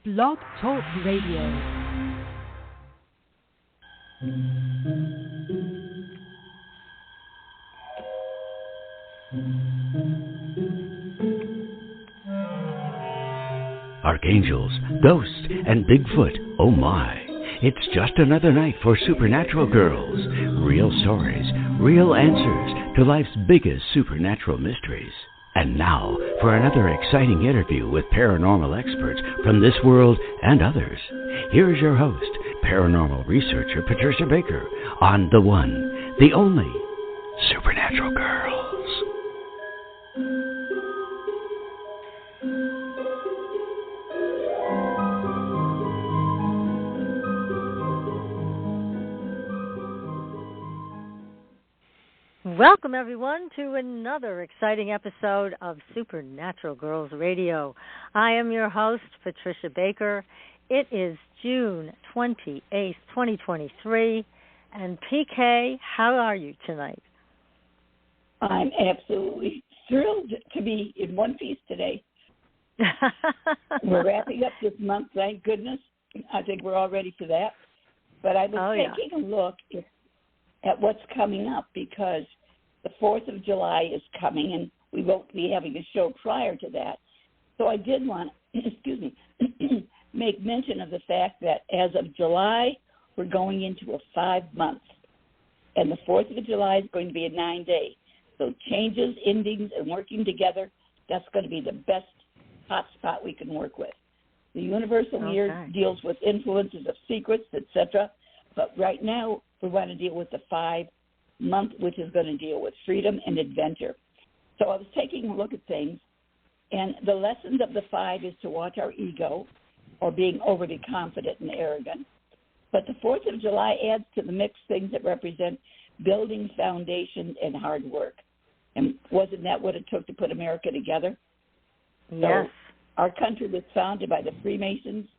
Blog Talk Radio. Archangels, ghosts, and Bigfoot, oh my. It's just another night for Supernatural Girls. Real stories, real answers to life's biggest supernatural mysteries. And now for another exciting interview with paranormal experts from this world and others. Here's your host, paranormal researcher Patricia Baker, on the one, the only Supernatural Girls. Welcome, everyone, to another exciting episode of Supernatural Girls Radio. I am your host, Patricia Baker. It is June 28th, 2023. And PK, how are you tonight? I'm absolutely thrilled to be in one piece today. We're wrapping up this month, thank goodness. I think we're all ready for that. But I was taking a look at what's coming up because the 4th of July is coming, and we won't be having a show prior to that. So I did want to, make mention of the fact that as of July, we're going into a 5 months, and the 4th of July is going to be a 9-day. So changes, endings, and working together, that's going to be the best hotspot we can work with. The universal year deals with influences of secrets, etc., but right now we want to deal with the 5-month, which is going to deal with freedom and adventure. So I was taking a look at things, and the lessons of the 5 is to watch our ego or being overly confident and arrogant. But the 4th of July adds to the mix things that represent building foundations and hard work. And wasn't that what it took to put America together? Yes. So our country was founded by the Freemasons,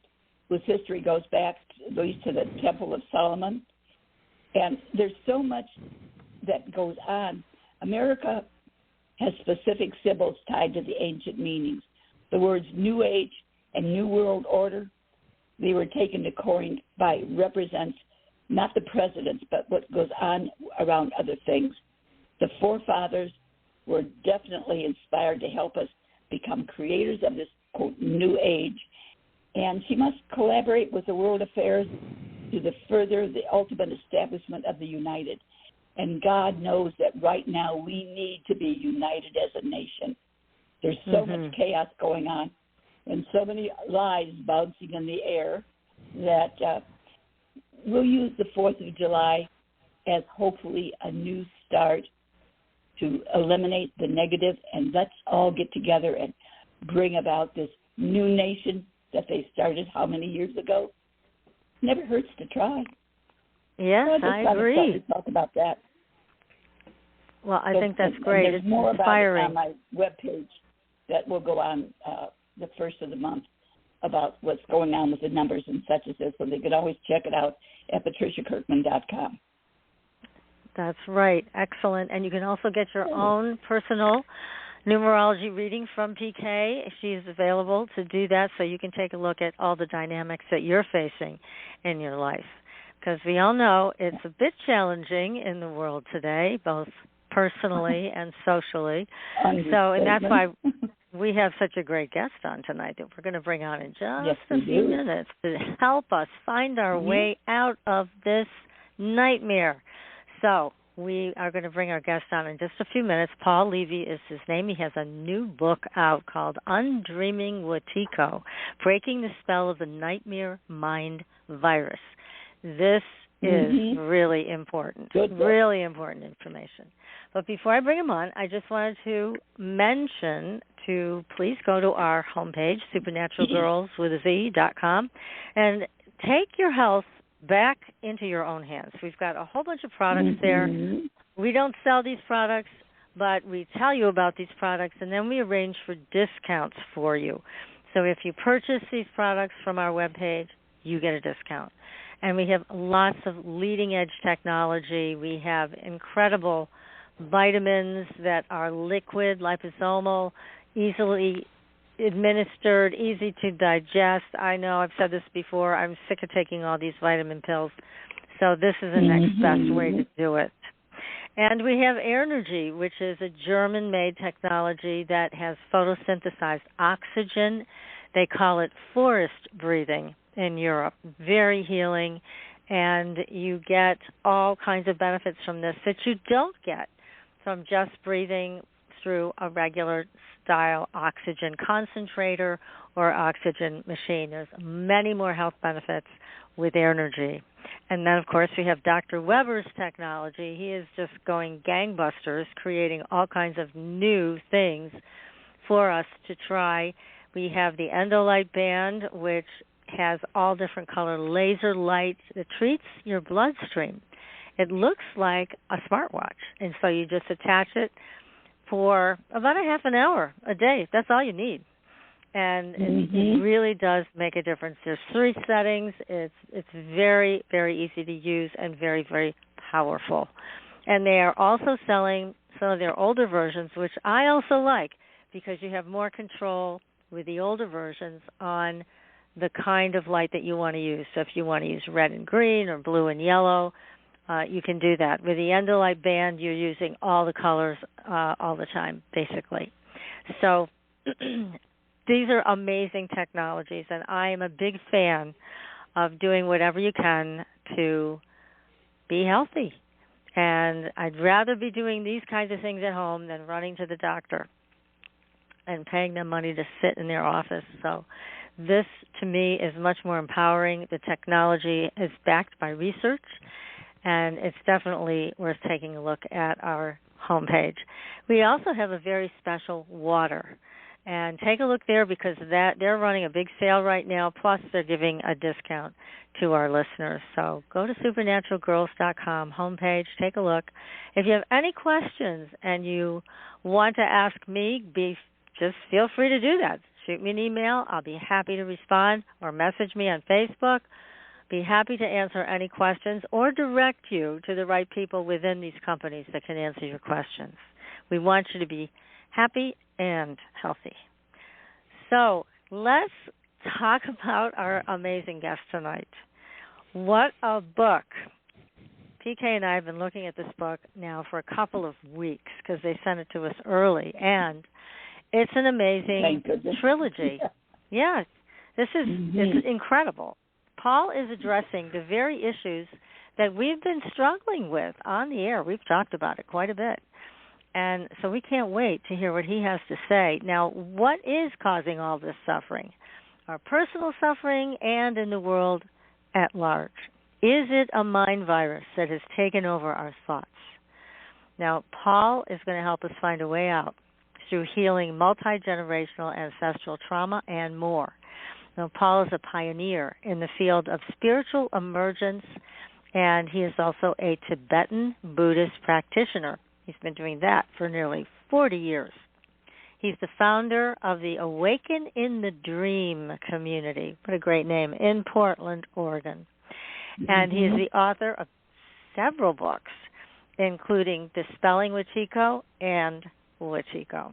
whose history goes back at least to the Temple of Solomon. And there's so much that goes on. America has specific symbols tied to the ancient meanings. The words New Age and New World Order, they were taken to coin by represents not the presidents, but what goes on around other things. The forefathers were definitely inspired to help us become creators of this, quote, New Age. And she must collaborate with the world affairs to further the ultimate establishment of the united. And God knows that right now we need to be united as a nation. There's so much chaos going on and so many lies bouncing in the air that we'll use the 4th of July as hopefully a new start to eliminate the negative, and let's all get together and bring about this new nation that they started how many years ago? Never hurts to try. Yes, so I agree. To talk about that. Well, I think that's great. There's it's more inspiring. about it on my webpage that will go on the first of the month about what's going on with the numbers and such as this, so they could always check it out at patriciakirkman.com. That's right. Excellent. And you can also get your own personal numerology reading from PK. She's available to do that, so you can take a look at all the dynamics that you're facing in your life. Because we all know it's a bit challenging in the world today, both personally and socially. So, and that's why we have such a great guest on tonight that we're going to bring on in just a few minutes to help us find our way out of this nightmare. So we are going to bring our guest on in just a few minutes. Paul Levy is his name. He has a new book out called Undreaming Wetiko, Breaking the Spell of the Nightmare Mind Virus. This is really important, really important information. But before I bring him on, I just wanted to mention to please go to our homepage, supernaturalgirlswithaz.com, and take your health back into your own hands. We've got a whole bunch of products there. We don't sell these products, but we tell you about these products, and then we arrange for discounts for you. So if you purchase these products from our webpage, you get a discount. And we have lots of leading-edge technology. We have incredible vitamins that are liquid, liposomal, easily administered, easy to digest. I know I've said this before. I'm sick of taking all these vitamin pills. So this is the next best way to do it. And we have Airnergy, which is a German-made technology that has photosynthesized oxygen. They call it forest breathing in Europe. Very healing, and you get all kinds of benefits from this that you don't get from just breathing through a regular style oxygen concentrator or oxygen machine. There's many more health benefits with Airnergy. And then, of course, we have Dr. Weber's technology. He is just going gangbusters, creating all kinds of new things for us to try. We have the Endolight Band, which has all different color laser light that treats your bloodstream. It looks like a smartwatch, and so you just attach it for about a half an hour a day. That's all you need. And it really does make a difference. There's 3 settings. It's very, very easy to use and very, very powerful. And they are also selling some of their older versions, which I also like, because you have more control with the older versions on the kind of light that you want to use. So if you want to use red and green or blue and yellow, you can do that. With the Endolight Band, you're using all the colors all the time, basically. So these are amazing technologies, and I am a big fan of doing whatever you can to be healthy. And I'd rather be doing these kinds of things at home than running to the doctor and paying them money to sit in their office. So this, to me, is much more empowering. The technology is backed by research, and it's definitely worth taking a look at our homepage. We also have a very special water. And take a look there, because they're running a big sale right now, plus they're giving a discount to our listeners. So go to supernaturalgirls.com homepage, take a look. If you have any questions and you want to ask me, just feel free to do that. Shoot me an email. I'll be happy to respond, or message me on Facebook. Be happy to answer any questions or direct you to the right people within these companies that can answer your questions. We want you to be happy and healthy. So let's talk about our amazing guest tonight. What a book. PK and I have been looking at this book now for a couple of weeks, because they sent it to us early, and it's an amazing trilogy. Yeah, this is it's incredible. Paul is addressing the very issues that we've been struggling with on the air. We've talked about it quite a bit. And so we can't wait to hear what he has to say. Now, what is causing all this suffering? Our personal suffering and in the world at large. Is it a mind virus that has taken over our thoughts? Now, Paul is going to help us find a way out through healing multigenerational ancestral trauma and more. Now, Paul is a pioneer in the field of spiritual emergence, and he is also a Tibetan Buddhist practitioner. He's been doing that for nearly 40 years. He's the founder of the Awaken in the Dream community. What a great name, in Portland, Oregon. And he is the author of several books, including Dispelling Wetiko and Wetiko.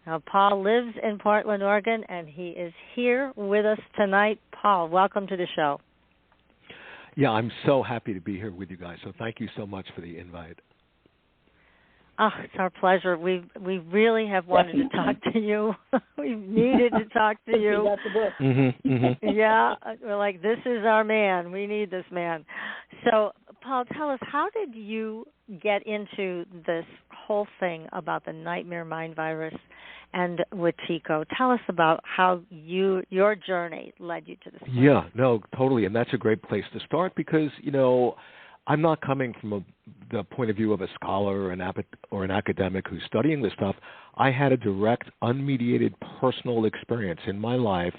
Now, Paul lives in Portland, Oregon, and he is here with us tonight. Paul, welcome to the show. Yeah, I'm so happy to be here with you guys, so thank you so much for the invite. Oh, it's our pleasure. We really have wanted to talk to you. We've needed to talk to you. Yeah, we're like, this is our man. We need this man. So, Paul, tell us, how did you get into this whole thing about the nightmare mind virus and Wetiko? Tell us about how your journey led you to this point. Yeah, no, totally, and that's a great place to start, because, I'm not coming from the point of view of a scholar or an academic who's studying this stuff. I had a direct, unmediated personal experience in my life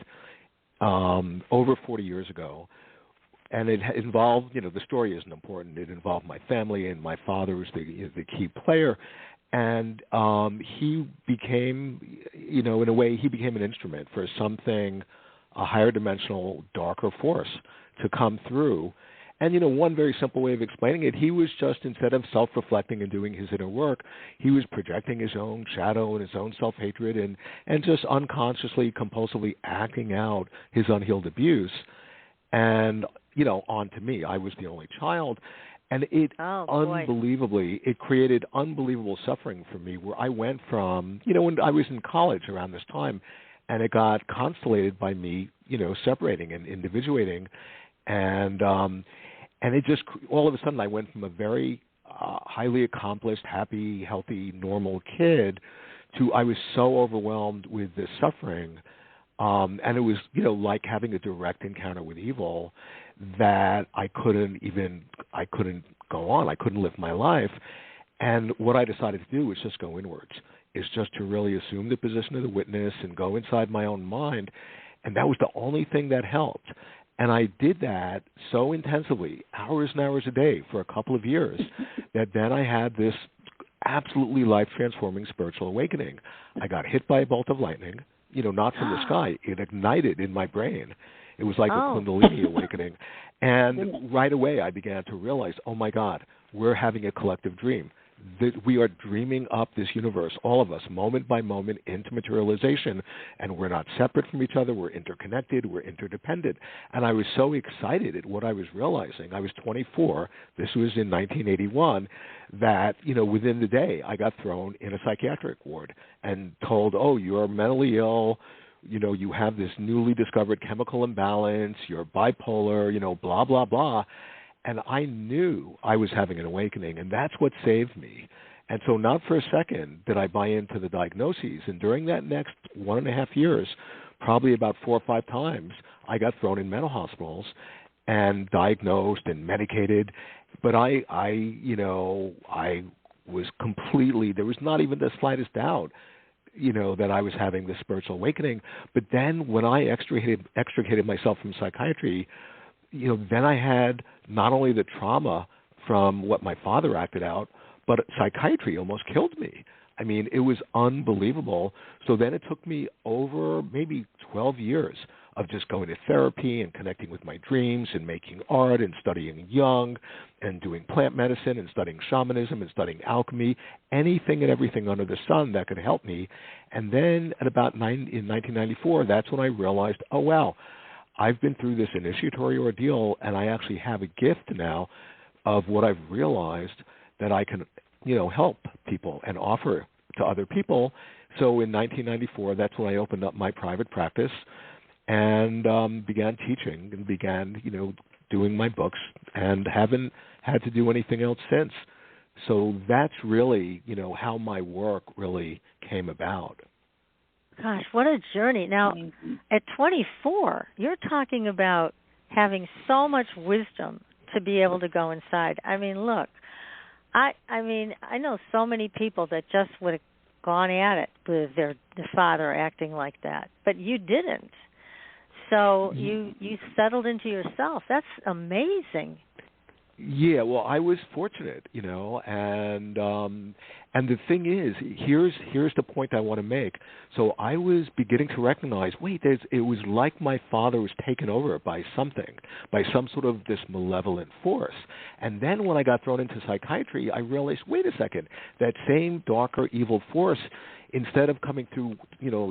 over 40 years ago, and it involved, the story isn't important. It involved my family, and my father was the key player, and he became, in a way, he became an instrument for something, a higher dimensional, darker force to come through. And, one very simple way of explaining it, he was just, instead of self-reflecting and doing his inner work, he was projecting his own shadow and his own self-hatred and just unconsciously, compulsively acting out his unhealed abuse. And, onto me. I was the only child. And it it created unbelievable suffering for me, where I went from, when I was in college around this time, and it got constellated by me, separating and individuating. And it just, all of a sudden, I went from a very highly accomplished, happy, healthy, normal kid to, I was so overwhelmed with this suffering. And it was, like having a direct encounter with evil, that I couldn't go on. I couldn't live my life. And what I decided to do was just go inwards, is just to really assume the position of the witness and go inside my own mind. And that was the only thing that helped. And I did that so intensively, hours and hours a day for a couple of years, that then I had this absolutely life-transforming spiritual awakening. I got hit by a bolt of lightning, not from the sky. It ignited in my brain. It was like a Kundalini awakening. And right away I began to realize, oh, my God, we're having a collective dream. That we are dreaming up this universe, all of us, moment by moment, into materialization, and we're not separate from each other. We're interconnected. We're interdependent. And I was so excited at what I was realizing. I was 24. This was in 1981. That, within the day, I got thrown in a psychiatric ward and told, oh, you're mentally ill. You have this newly discovered chemical imbalance. You're bipolar, blah, blah, blah. And I knew I was having an awakening, and that's what saved me. And so not for a second did I buy into the diagnoses. And during that next 1.5 years, probably about 4 or 5 times, I got thrown in mental hospitals and diagnosed and medicated. But I was completely, there was not even the slightest doubt, that I was having this spiritual awakening. But then when I extricated myself from psychiatry, then I had not only the trauma from what my father acted out, but psychiatry almost killed me. I mean, it was unbelievable. So then it took me over maybe 12 years of just going to therapy and connecting with my dreams and making art and studying Jung and doing plant medicine and studying shamanism and studying alchemy, anything and everything under the sun that could help me. And then in 1994, that's when I realized, oh, wow, I've been through this initiatory ordeal, and I actually have a gift now of what I've realized that I can, help people and offer to other people. So in 1994, that's when I opened up my private practice and began teaching and began, doing my books, and haven't had to do anything else since. So that's really, how my work really came about. Gosh, what a journey. Now, at 24, you're talking about having so much wisdom to be able to go inside. I mean, look, I know so many people that just would have gone at it with their father acting like that, but you didn't. So you settled into yourself. That's amazing. Yeah, well, I was fortunate, and the thing is, here's the point I want to make. So I was beginning to recognize, it was like my father was taken over by something, by some sort of this malevolent force. And then when I got thrown into psychiatry, I realized, wait a second, that same darker evil force, instead of coming through,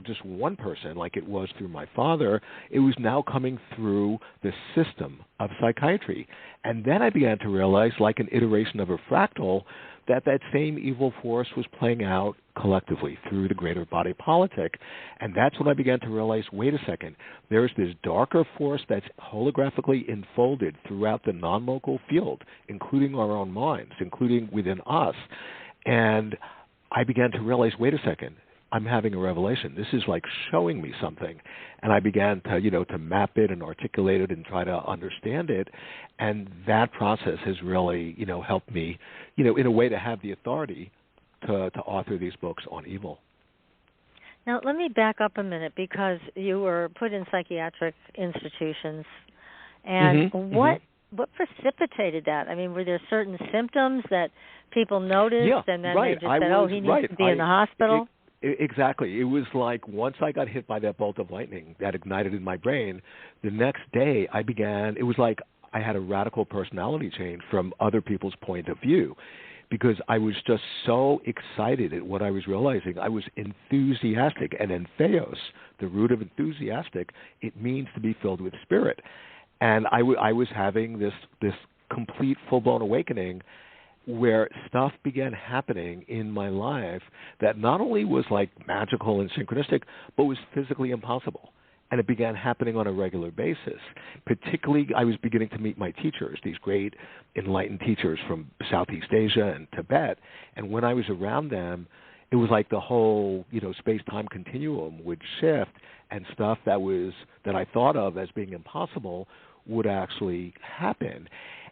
just one person like it was through my father, it was now coming through the system of psychiatry. And then I began to realize, like an iteration of a fractal, that same evil force was playing out collectively through the greater body politic. And that's when I began to realize, wait a second, there's this darker force that's holographically enfolded throughout the non-local field, including our own minds, including within us. And I began to realize, wait a second, I'm having a revelation. This is like showing me something. And I began to, to map it and articulate it and try to understand it. And that process has really, helped me, in a way to have the authority to author these books on evil. Now, let me back up a minute, because you were put in psychiatric institutions. And what precipitated that? I mean, were there certain symptoms that people noticed, and then they just said, he needs to be in the hospital? Exactly. It was like once I got hit by that bolt of lightning that ignited in my brain, the next day it was like I had a radical personality change from other people's point of view, because I was just so excited at what I was realizing. I was enthusiastic, and entheos, the root of enthusiastic, it means to be filled with spirit. And I was having this complete full-blown awakening where stuff began happening in my life that not only was like magical and synchronistic, but was physically impossible. And it began happening on a regular basis. Particularly, I was beginning to meet my teachers, these great enlightened teachers from Southeast Asia and Tibet. And when I was around them, it was like the whole, space-time continuum would shift, and stuff that I thought of as being impossible would actually happen.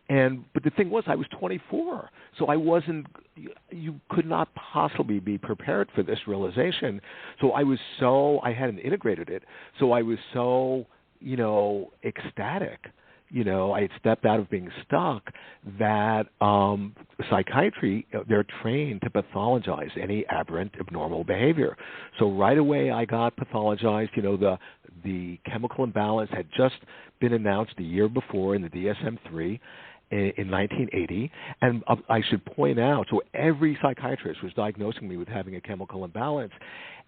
But the thing was, I was 24, so you could not possibly be prepared for this realization. So I hadn't integrated it, so I was so, ecstatic. I had stepped out of being stuck that psychiatry, they're trained to pathologize any aberrant, abnormal behavior. So right away I got pathologized. The chemical imbalance had just been announced the year before in the DSM-3 in 1980. And I should point out, so every psychiatrist was diagnosing me with having a chemical imbalance.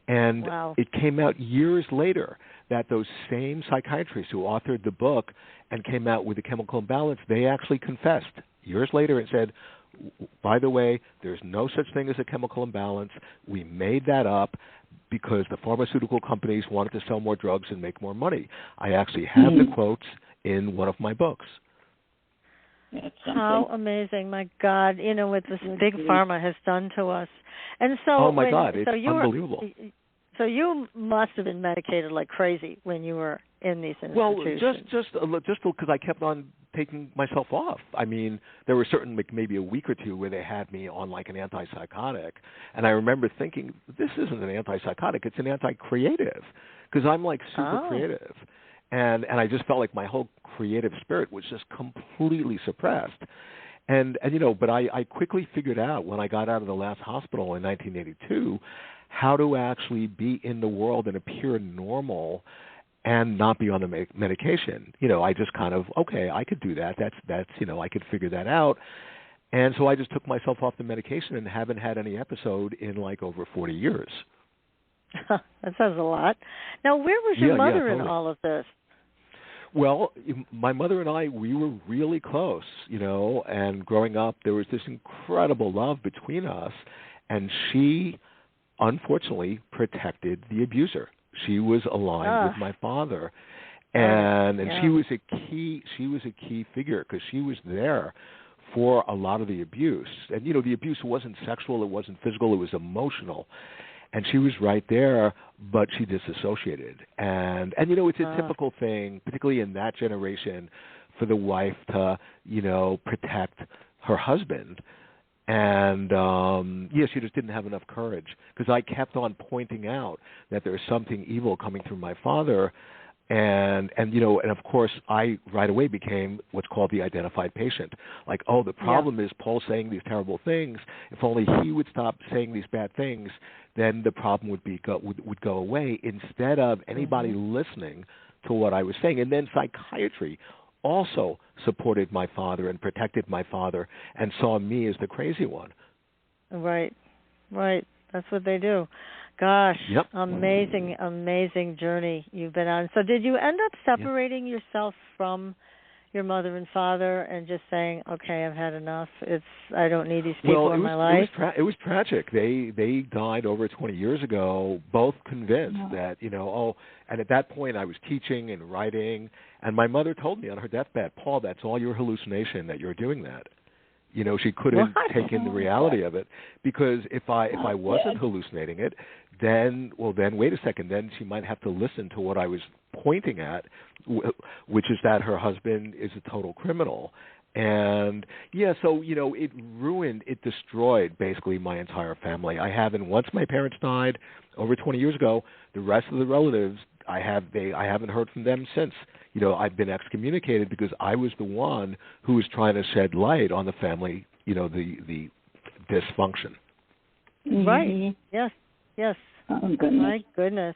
And wow. It came out years later that those same psychiatrists who authored the book and came out with a chemical imbalance, they actually confessed years later and said, by the way, there's no such thing as a chemical imbalance. We made that up because the pharmaceutical companies wanted to sell more drugs and make more money. I actually have the quotes in one of my books. How amazing, my God, what this big pharma has done to us. And so, oh my God, it's unbelievable. So you must have been medicated like crazy when you were in these institutions. Well, just because I kept on taking myself off. I mean, there were certain, maybe a week or two where they had me on like an antipsychotic, and I remember thinking, this isn't an antipsychotic, it's an anti-creative, because I'm like super creative. And I just felt like my whole creative spirit was just completely suppressed. But I quickly figured out when I got out of the last hospital in 1982 how to actually be in the world and appear normal and not be on the medication. I just kind of, okay, I could do that. That's I could figure that out. And so I just took myself off the medication and haven't had any episode in like over 40 years. That sounds a lot. Now, where was your mother in all of this? Well, my mother and I, we were really close, and growing up, there was this incredible love between us, and she, unfortunately, protected the abuser. She was aligned with my father, and she was a key figure because she was there for a lot of the abuse. And, the abuse wasn't sexual, it wasn't physical, it was emotional. And she was right there, but she disassociated. And it's a typical thing, particularly in that generation, for the wife to, protect her husband. And, she just didn't have enough courage, because I kept on pointing out that there's something evil coming through my father. And of course, I right away became what's called the identified patient. Like, the problem is Paul's saying these terrible things. If only he would stop saying these bad things, then the problem would go away, instead of anybody listening to what I was saying. And then psychiatry also supported my father and protected my father and saw me as the crazy one. Right. That's what they do. Gosh, yep. Amazing journey you've been on. So did you end up separating yourself from your mother and father and just saying, okay, I've had enough. I don't need these people in my life? It was tragic. They died over 20 years ago, both convinced that, and at that point I was teaching and writing, and my mother told me on her deathbed, Paul, that's all your hallucination that you're doing that. She couldn't take in the reality of it, because if I wasn't hallucinating it, then wait a second, then she might have to listen to what I was pointing at, which is that her husband is a total criminal. And so it destroyed basically my entire family. And once my parents died over 20 years ago, the rest of the relatives I haven't heard from them since. I've been excommunicated because I was the one who was trying to shed light on the family, the dysfunction. Right. Yes. Oh, goodness. My goodness.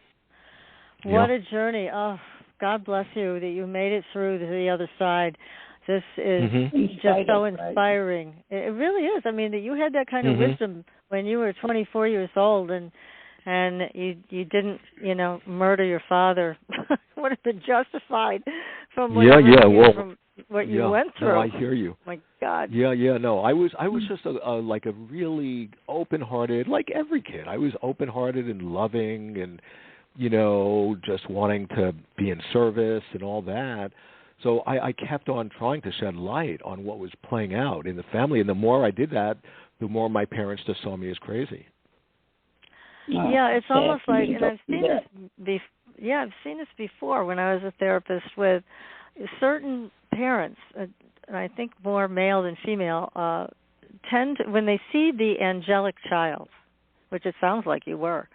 What a journey. Oh, God bless you that you made it through to the other side. This is just so inspiring. Right? It really is. I mean, that you had that kind of wisdom when you were 24 years old, and you didn't, murder your father. Would have been justified from what you went through. No, I hear you. My God. Yeah. No, I was just like a really open-hearted, like every kid. I was open-hearted and loving, and just wanting to be in service and all that. So I kept on trying to shed light on what was playing out in the family, and the more I did that, the more my parents just saw me as crazy. Yeah, it's almost like, and I've seen this before when I was a therapist with certain parents, and I think more male than female, tend to, when they see the angelic child, which it sounds like you were,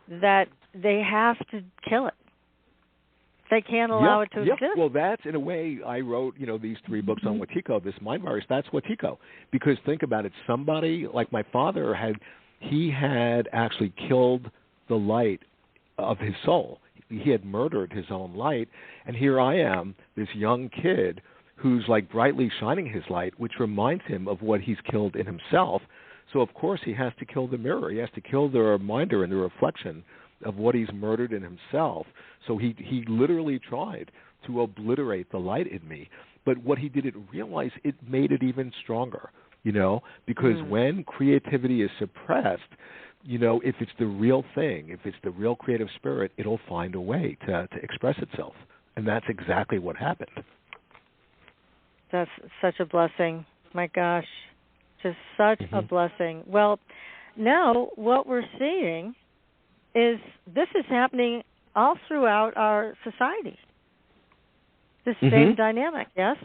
that they have to kill it. They can't allow it to exist. Well, that's, in a way, I wrote, these 3 books on Wetiko, this mind virus, that's Wetiko. Because think about it, somebody like my father had actually killed the light of his soul. He had murdered his own light, and here I am, this young kid who's like brightly shining his light, which reminds him of what he's killed in himself. So, of course, he has to kill the mirror. He has to kill the reminder and the reflection of what he's murdered in himself. So he literally tried to obliterate the light in me. But what he didn't realize, it made it even stronger, because when creativity is suppressed, if it's the real thing, if it's the real creative spirit, it'll find a way to express itself. And that's exactly what happened. That's such a blessing. My gosh, just such a blessing. Well, now what we're seeing is this is happening all throughout our society. This same dynamic, yes?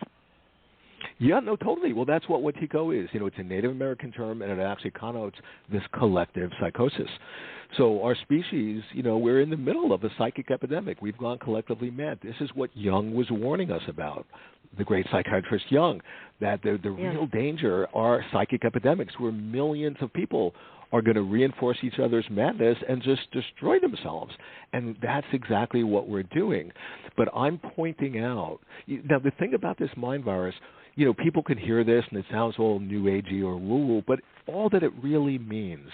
Yeah, no, totally. Well, that's what Wetiko is. It's a Native American term, and it actually connotes this collective psychosis. So our species, we're in the middle of a psychic epidemic. We've gone collectively mad. This is what Jung was warning us about, the great psychiatrist Jung, that the real danger are psychic epidemics where millions of people are going to reinforce each other's madness and just destroy themselves. And that's exactly what we're doing. But I'm pointing out, now the thing about this mind virus, people can hear this and it sounds all new agey or woo-woo, but all that it really means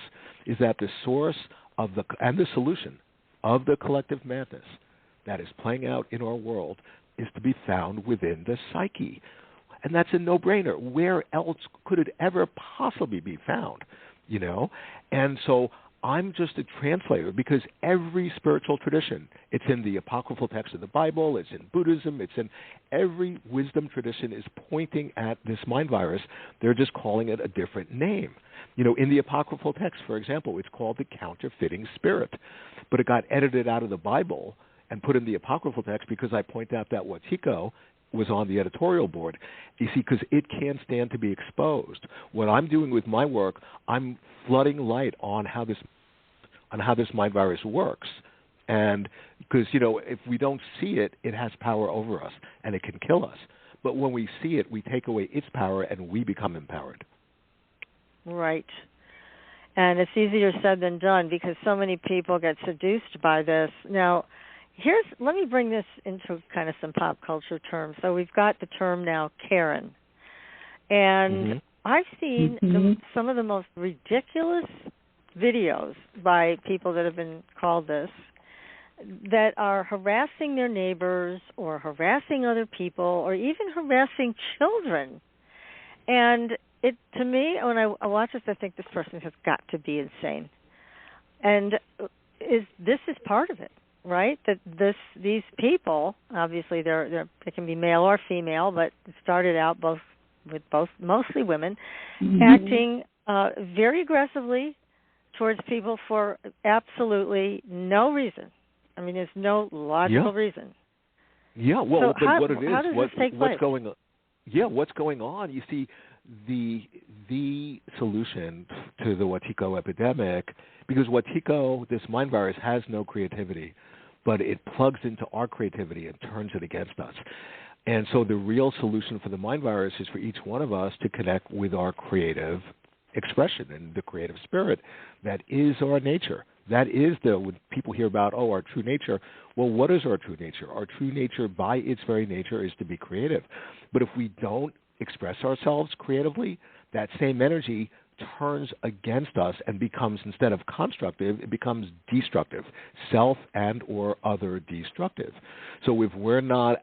is that the source of and the solution of the collective madness that is playing out in our world is to be found within the psyche. And that's a no-brainer. Where else could it ever possibly be found? And so I'm just a translator, because every spiritual tradition, it's in the apocryphal text of the Bible, it's in Buddhism, it's in every wisdom tradition is pointing at this mind virus. They're just calling it a different name. In the apocryphal text, for example, it's called the counterfeiting spirit, but it got edited out of the Bible and put in the apocryphal text because I point out that Wetiko was on the editorial board. You see, because it can't stand to be exposed. What I'm doing with my work, I'm flooding light on how this mind virus works. And because, if we don't see it, it has power over us and it can kill us. But when we see it, we take away its power and we become empowered. Right. And it's easier said than done because so many people get seduced by this. Now, let me bring this into kind of some pop culture terms. So we've got the term now, Karen. And I've seen some of the most ridiculous videos by people that have been called this, that are harassing their neighbors or harassing other people or even harassing children. And to me, when I watch this, I think this person has got to be insane. And this is part of it. Right, that these people, obviously they can be male or female, but it started out mostly women, acting very aggressively towards people for absolutely no reason. I mean, there's no logical reason. Yeah, well, so how does this take place? What's going on? Yeah, what's going on? You see, the solution to the Wetiko epidemic, because Wetiko, this mind virus, has no creativity, but it plugs into our creativity and turns it against us. And so the real solution for the mind virus is for each one of us to connect with our creative expression and the creative spirit that is our nature. That is when people hear about, our true nature. Well, what is our true nature? Our true nature, by its very nature, is to be creative. But if we don't express ourselves creatively, that same energy turns against us and becomes, instead of constructive, it becomes destructive, self and or other destructive. So if we're not,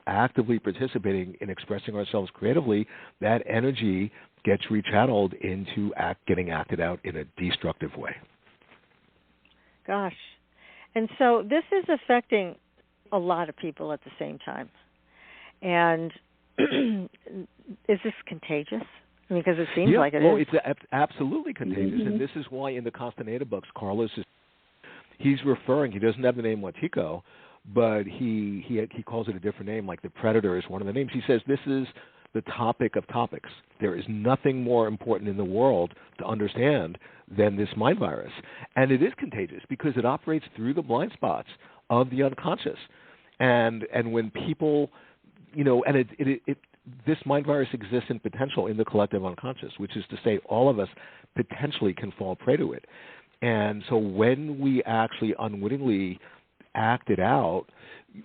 actively participating in expressing ourselves creatively, that energy gets rechanneled into getting acted out in a destructive way. Gosh. And so this is affecting a lot of people at the same time. And is this contagious? Because it seems like it is. It's absolutely contagious. And this is why in the Castaneda books, Carlos he's referring, he doesn't have the name Wetiko, but he calls it a different name, like the predator is one of the names. He says this is the topic of topics. There is nothing more important in the world to understand than this mind virus. And it is contagious because it operates through the blind spots of the unconscious. And when people, and this mind virus exists in potential in the collective unconscious, which is to say all of us potentially can fall prey to it. And so when we actually unwittingly act it out,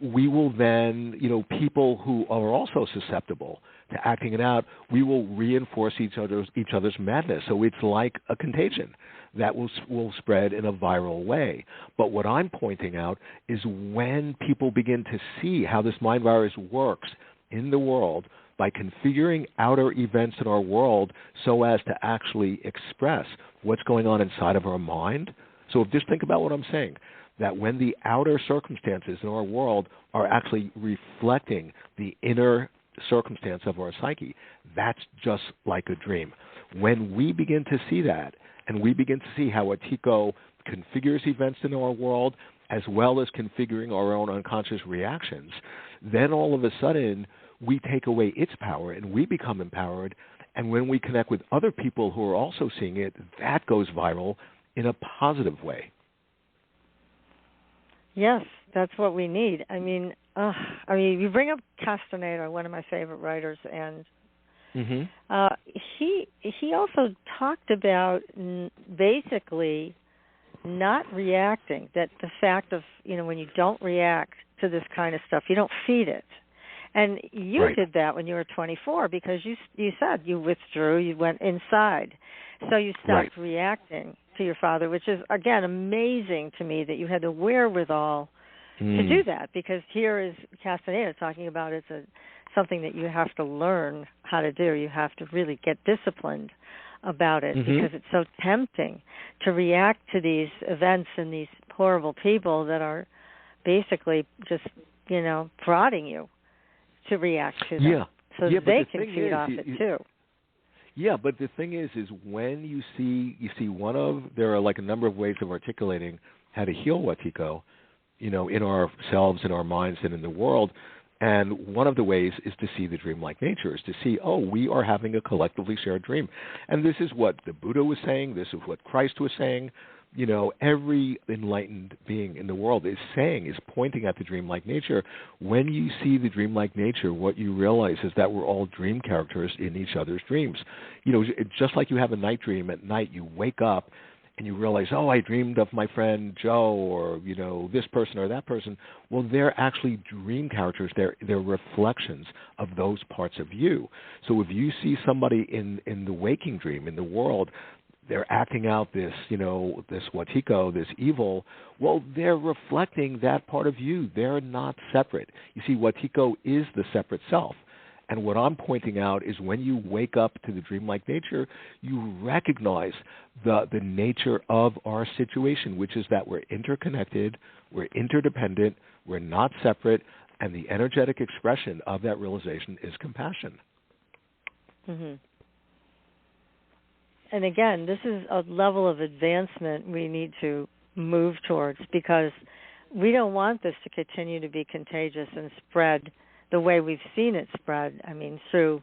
we will then, people who are also susceptible to acting it out, we will reinforce each other's madness. So it's like a contagion that will spread in a viral way. But what I'm pointing out is when people begin to see how this mind virus works in the world by configuring outer events in our world so as to actually express what's going on inside of our mind. So just think about what I'm saying, that when the outer circumstances in our world are actually reflecting the inner circumstance of our psyche, that's just like a dream. When we begin to see that, and we begin to see how Wetiko configures events in our world as well as configuring our own unconscious reactions, then all of a sudden we take away its power and we become empowered. And when we connect with other people who are also seeing it, that goes viral in a positive way. Yes, that's what we need. I mean, you bring up Castaneda, one of my favorite writers, and he also talked about basically not reacting, that the fact of, when you don't react to this kind of stuff, you don't feed it. And you did that when you were 24 because you said you withdrew, you went inside. So you stopped reacting to your father, which is, again, amazing to me that you had the wherewithal to do that, because here is Castaneda talking about it's something that you have to learn how to do. You have to really get disciplined about it because it's so tempting to react to these events and these horrible people that are basically just, prodding you to react to them. So they can feed off it too. Yeah, but the thing is when you see there are like a number of ways of articulating how to heal Wetiko, in ourselves, in our minds, and in the world. And one of the ways is to see the dreamlike nature, is to see, we are having a collectively shared dream. And this is what the Buddha was saying. This is what Christ was saying. Every enlightened being in the world is pointing at the dreamlike nature. When you see the dreamlike nature, what you realize is that we're all dream characters in each other's dreams. Just like you have a night dream at night, you wake up and you realize, I dreamed of my friend Joe or, this person or that person. Well, they're actually dream characters. They're reflections of those parts of you. So if you see somebody in the waking dream, in the world, they're acting out this, this Wetiko, this evil, well, they're reflecting that part of you. They're not separate. You see, Wetiko is the separate self. And what I'm pointing out is when you wake up to the dreamlike nature, you recognize the nature of our situation, which is that we're interconnected, we're interdependent, we're not separate, and the energetic expression of that realization is compassion. And again, this is a level of advancement we need to move towards, because we don't want this to continue to be contagious and spread the way we've seen it spread, through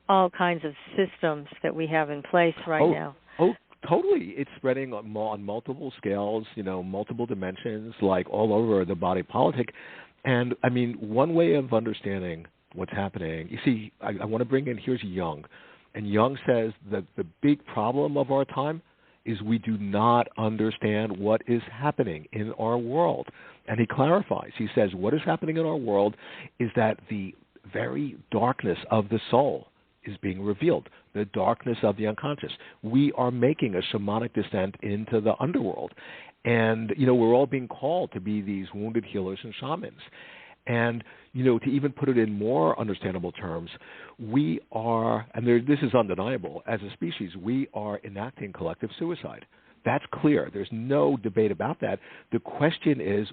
all kinds of systems that we have in place now. Oh, totally. It's spreading on multiple scales, multiple dimensions, like all over the body politic. And, one way of understanding what's happening, you see, I want to bring in, here's Jung. And Jung says that the big problem of our time is we do not understand what is happening in our world. And he clarifies. He says what is happening in our world is that the very darkness of the soul is being revealed, the darkness of the unconscious. We are making a shamanic descent into the underworld. And, we're all being called to be these wounded healers and shamans. And, to even put it in more understandable terms, we are, and this is undeniable, as a species, we are enacting collective suicide. That's clear. There's no debate about that. The question is,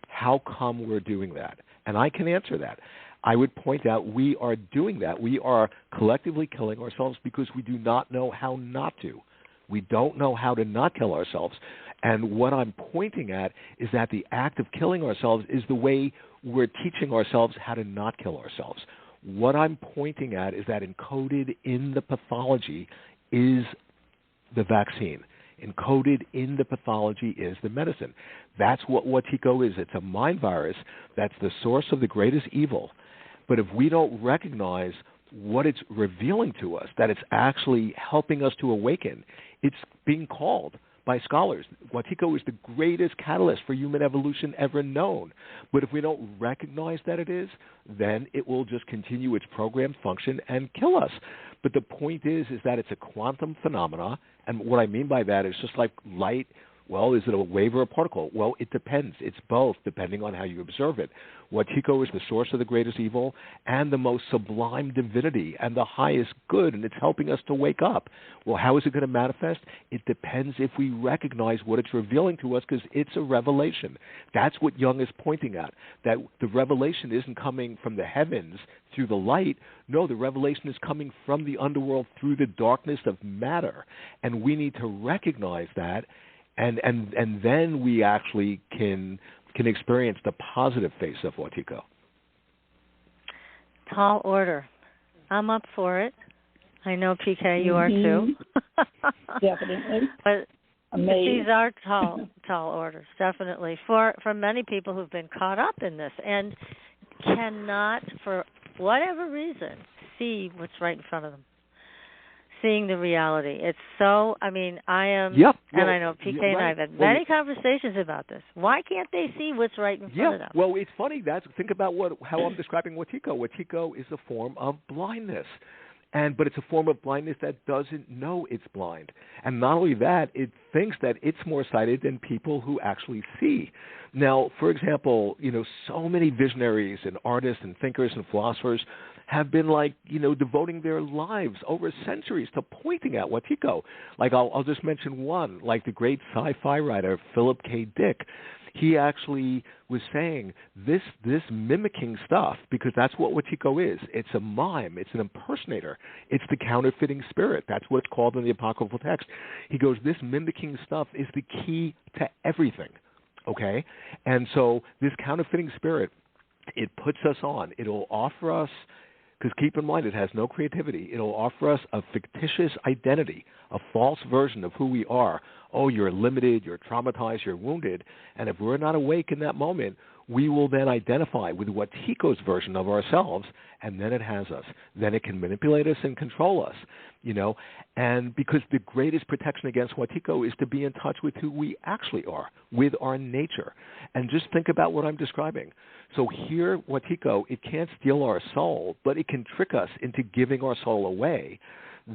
how come we're doing that? And I can answer that. I would point out we are doing that. We are collectively killing ourselves because we do not know how not to. We don't know how to not kill ourselves. And what I'm pointing at is that the act of killing ourselves is the way we're teaching ourselves how to not kill ourselves. What I'm pointing at is that encoded in the pathology is the vaccine. Encoded in the pathology is the medicine. That's what Wetiko is. It's a mind virus that's the source of the greatest evil. But if we don't recognize what it's revealing to us, that it's actually helping us to awaken, it's being called by scholars. Wetiko is the greatest catalyst for human evolution ever known. But if we don't recognize that it is, then it will just continue its programmed function and kill us. But the point is that it's a quantum phenomena, and what I mean by that is just like light. Well, is it a wave or a particle? Well, it depends. It's both, depending on how you observe it. Wetiko is the source of the greatest evil and the most sublime divinity and the highest good, and it's helping us to wake up. Well, how is it going to manifest? It depends if we recognize what it's revealing to us, because it's a revelation. That's what Jung is pointing at, that the revelation isn't coming from the heavens through the light. No, the revelation is coming from the underworld through the darkness of matter, and we need to recognize that. And then we actually can experience the positive face of Wetiko. Tall order. I'm up for it. I know, PK, you are too. Definitely. But amazing. These are tall orders, definitely, for many people who've been caught up in this and cannot, for whatever reason, see what's right in front of them. Seeing the reality. It's so, I am, and I know PK and I have had many conversations about this. Why can't they see what's right in front of them? Well, it's funny. Think about how I'm describing Wetiko. Wetiko is a form of blindness. But it's a form of blindness that doesn't know it's blind. And not only that, it thinks that it's more sighted than people who actually see. Now, for example, so many visionaries and artists and thinkers and philosophers have been devoting their lives over centuries to pointing at Wetiko. I'll just mention one, like the great sci-fi writer Philip K. Dick. He actually was saying this mimicking stuff, because that's what Wetiko is. It's a mime. It's an impersonator. It's the counterfeiting spirit. That's what it's called in the apocryphal text. He goes, this mimicking stuff is the key to everything, okay? And so this counterfeiting spirit, it puts us on. It'll offer us, because keep in mind, it has no creativity. It'll offer us a fictitious identity, a false version of who we are. Oh, you're limited, you're traumatized, you're wounded. And if we're not awake in that moment, we will then identify with Wetiko's version of ourselves, and then it has us. Then it can manipulate us and control us, And because the greatest protection against Wetiko is to be in touch with who we actually are, with our nature. And just think about what I'm describing. So here, Wetiko, it can't steal our soul, but it can trick us into giving our soul away.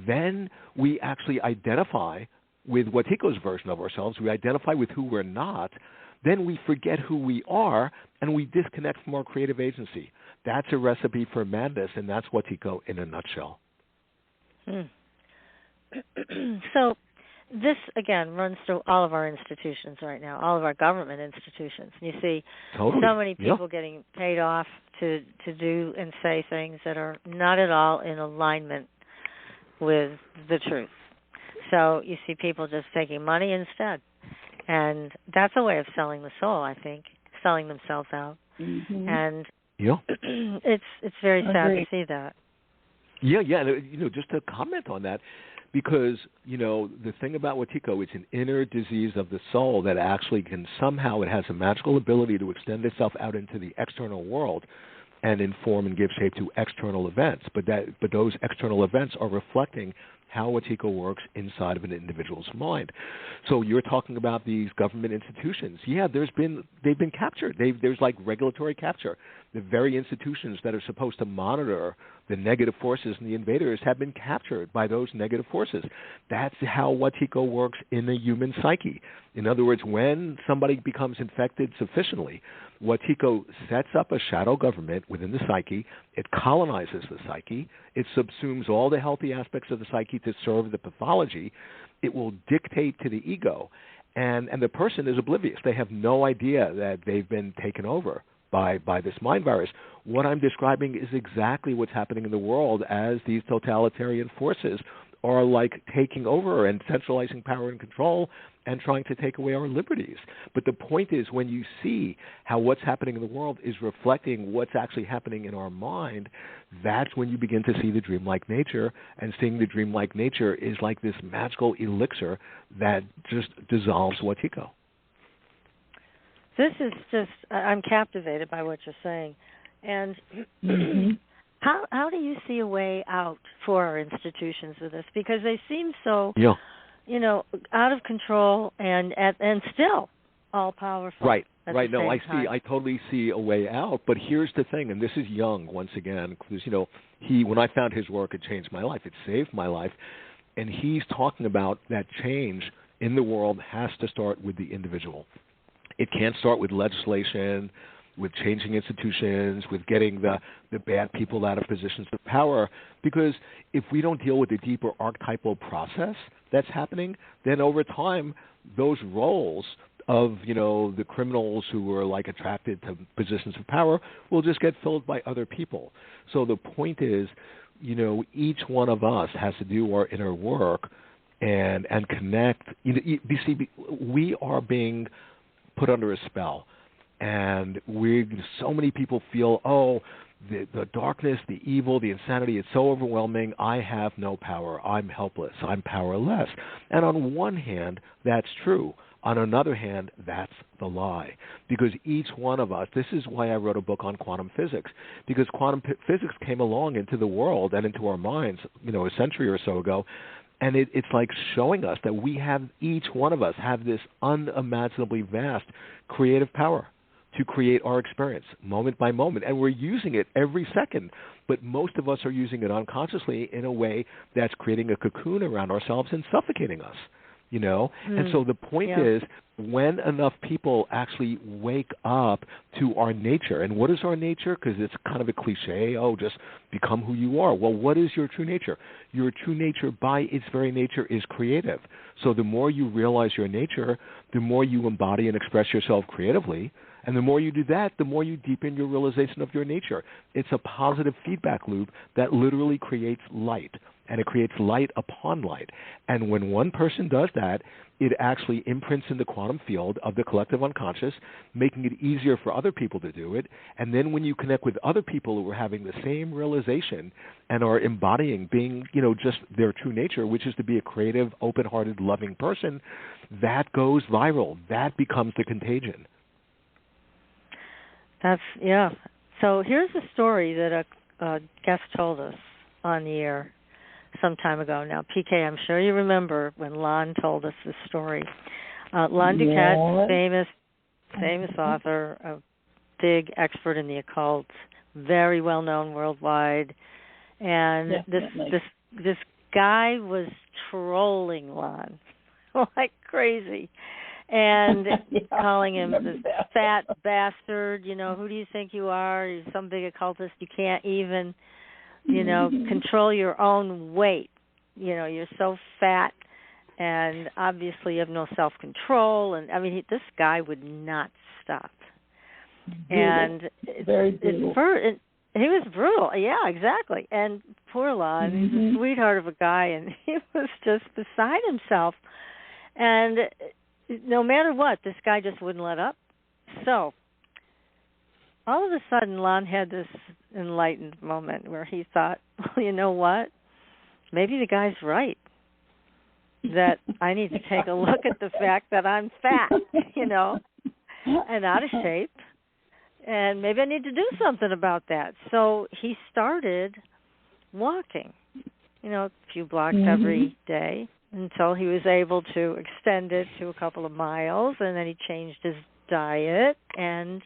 Then we actually identify with Wetiko's version of ourselves. We identify with who we're not. Then we forget who we are, and we disconnect from our creative agency. That's a recipe for madness, and that's Wetiko in a nutshell. So this, again, runs through all of our institutions right now, all of our government institutions. You see so many people getting paid off to do and say things that are not at all in alignment with the truth. So you see people just taking money instead. And that's a way of selling the soul, I think, selling themselves out. Mm-hmm. And it's very sad to see that. Yeah. Just to comment on that, because, the thing about Wetiko, it's an inner disease of the soul that actually can somehow, it has a magical ability to extend itself out into the external world and inform and give shape to external events. But those external events are reflecting how Wetiko works inside of an individual's mind. So you're talking about these government institutions. Yeah, they've been captured. There's like regulatory capture. The very institutions that are supposed to monitor the negative forces and the invaders have been captured by those negative forces. That's how Wetiko works in the human psyche. In other words, when somebody becomes infected sufficiently, Wetiko sets up a shadow government within the psyche. It colonizes the psyche. It subsumes all the healthy aspects of the psyche to serve the pathology. It will dictate to the ego. And the person is oblivious. They have no idea that they've been taken over by this mind virus. What I'm describing is exactly what's happening in the world as these totalitarian forces are like taking over and centralizing power and control and trying to take away our liberties. But the point is, when you see how what's happening in the world is reflecting what's actually happening in our mind, that's when you begin to see the dreamlike nature, and seeing the dreamlike nature is like this magical elixir that just dissolves Wetiko. This is just, I'm captivated by what you're saying. And how do you see a way out for our institutions with this? Because they seem so, out of control and still all powerful. Right. No, I totally see a way out. But here's the thing, and this is Jung once again, because when I found his work, it changed my life. It saved my life, and he's talking about that change in the world has to start with the individual. It can't start with legislation, with changing institutions, with getting the bad people out of positions of power, because if we don't deal with the deeper archetypal process that's happening, then over time, those roles of, the criminals who are like attracted to positions of power will just get filled by other people. So the point is, each one of us has to do our inner work and connect. You see, we are being put under a spell. And so many people feel, the darkness, the evil, the insanity is so overwhelming, I have no power, I'm helpless, I'm powerless. And on one hand, that's true. On another hand, that's the lie. Because each one of us, this is why I wrote a book on quantum physics, because quantum physics came along into the world and into our minds, a century or so ago, and it's like showing us that each one of us have this unimaginably vast creative power to create our experience moment by moment. And we're using it every second. But most of us are using it unconsciously in a way that's creating a cocoon around ourselves and suffocating us. And so the point is, when enough people actually wake up to our nature, and what is our nature? Because it's kind of a cliche, just become who you are. Well, what is your true nature? Your true nature, by its very nature, is creative. So the more you realize your nature, the more you embody and express yourself creatively. And the more you do that, the more you deepen your realization of your nature. It's a positive feedback loop that literally creates light. And it creates light upon light. And when one person does that, it actually imprints in the quantum field of the collective unconscious, making it easier for other people to do it. And then when you connect with other people who are having the same realization and are embodying being, just their true nature, which is to be a creative, open-hearted, loving person, that goes viral. That becomes the contagion. So here's a story that a guest told us on the air some time ago. Now, PK, I'm sure you remember when Lon told us this story. Lon Duquette, famous author, a big expert in the occult, very well known worldwide, and this guy was trolling Lon like crazy, and calling him this fat bastard. Who do you think you are? You're some big occultist. You can't even control your own weight. You're so fat, and obviously you have no self-control. And this guy would not stop. Brutal. And Very brutal. He was brutal. Yeah, exactly. And poor Lon, he's a sweetheart of a guy, and he was just beside himself. And no matter what, this guy just wouldn't let up. So all of a sudden, Lon had this enlightened moment where he thought, well, you know what? Maybe the guy's right, that I need to take a look at the fact that I'm fat, and out of shape, and maybe I need to do something about that. So he started walking. a few blocks every day until he was able to extend it to a couple of miles, and then he changed his diet, and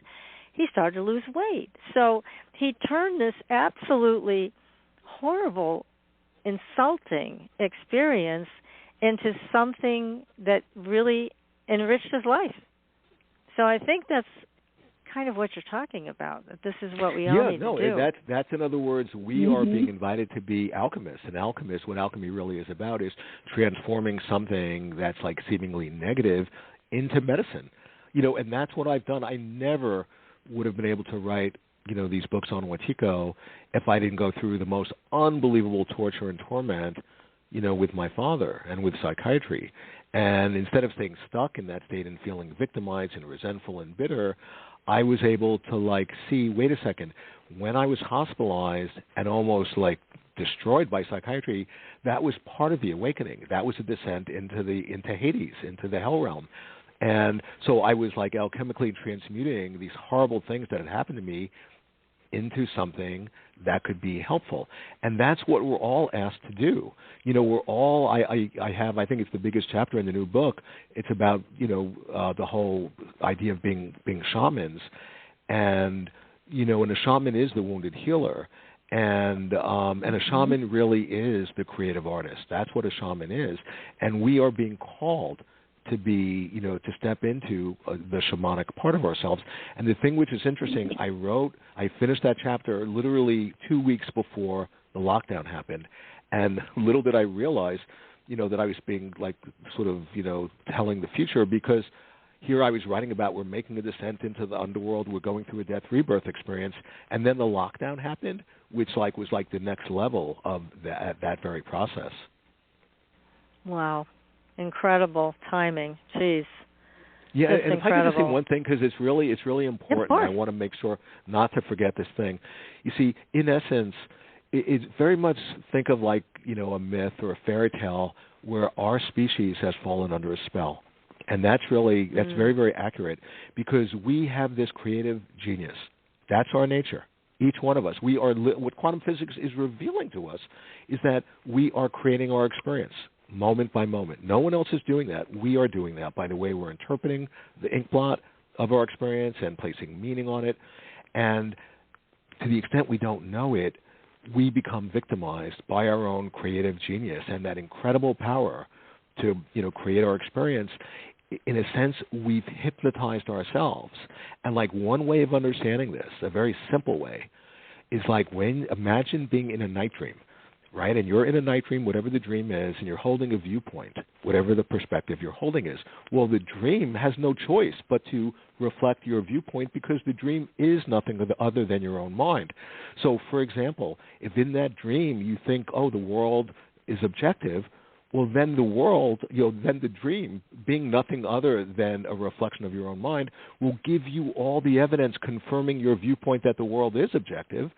he started to lose weight. So he turned this absolutely horrible, insulting experience into something that really enriched his life. So I think that's kind of what you're talking about, that this is what we all need to do. That's in other words, we are being invited to be alchemists. And alchemists, what alchemy really is about is transforming something that's like seemingly negative into medicine. And that's what I've done. I never would have been able to write, these books on Wetiko if I didn't go through the most unbelievable torture and torment, with my father and with psychiatry. And instead of staying stuck in that state and feeling victimized and resentful and bitter, I was able to see, wait a second, when I was hospitalized and almost destroyed by psychiatry, that was part of the awakening. That was a descent into Hades, into the hell realm. And so I was alchemically transmuting these horrible things that had happened to me into something that could be helpful. And that's what we're all asked to do. We're all, I think it's the biggest chapter in the new book. It's about, the whole idea of being shamans. And, and a shaman is the wounded healer. And a shaman really is the creative artist. That's what a shaman is. And we are being called to be, to step into the shamanic part of ourselves. And the thing which is interesting, I finished that chapter literally 2 weeks before the lockdown happened. And little did I realize, that I was being telling the future, because here I was writing about we're making a descent into the underworld, we're going through a death rebirth experience, and then the lockdown happened, which was the next level of that very process. Wow. Incredible timing. Jeez. Yeah, That's and incredible. if I could just say one thing, because it's really important, and I want to make sure not to forget this thing. You see, in essence, it's very much think of a myth or a fairy tale where our species has fallen under a spell. And that's very, very accurate, because we have this creative genius. That's our nature. Each one of us. We are what quantum physics is revealing to us is that we are creating our experience moment by moment. No one else is doing that. We are doing that by the way we're interpreting the inkblot of our experience and placing meaning on it. And to the extent we don't know it, we become victimized by our own creative genius and that incredible power to, create our experience. In a sense, we've hypnotized ourselves. And one way of understanding this, a very simple way, is imagine being in a night dream. Right? And you're in a night dream, whatever the dream is, and you're holding a viewpoint, whatever the perspective you're holding is. Well, the dream has no choice but to reflect your viewpoint, because the dream is nothing other than your own mind. So, for example, if in that dream you think, the world is objective, well, then the world, then the dream, being nothing other than a reflection of your own mind, will give you all the evidence confirming your viewpoint that the world is objective.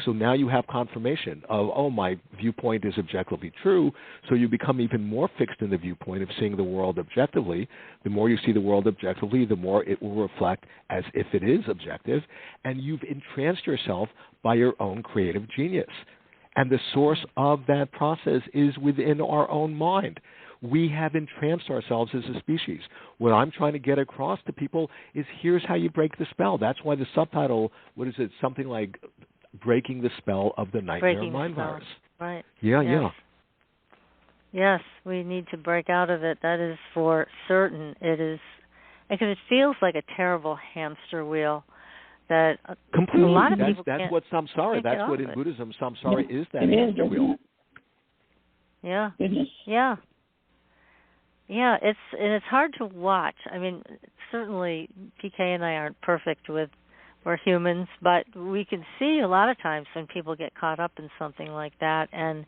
So now you have confirmation of, my viewpoint is objectively true, so you become even more fixed in the viewpoint of seeing the world objectively. The more you see the world objectively, the more it will reflect as if it is objective, and you've entranced yourself by your own creative genius. And the source of that process is within our own mind. We have entranced ourselves as a species. What I'm trying to get across to people is here's how you break the spell. That's why the subtitle, something like Breaking the Spell of the Nightmare Mind Virus. Right. Yeah, yes. yeah. Yes, we need to break out of it. That is for certain. It is, because it feels like a terrible hamster wheel that completely. A lot of people that's what samsara. That's what in Buddhism samsara is. That hamster wheel. Yeah. Goodness. Yeah. Yeah. It's hard to watch. I mean, certainly PK and I aren't perfect with. We're humans, but we can see a lot of times when people get caught up in something like that, and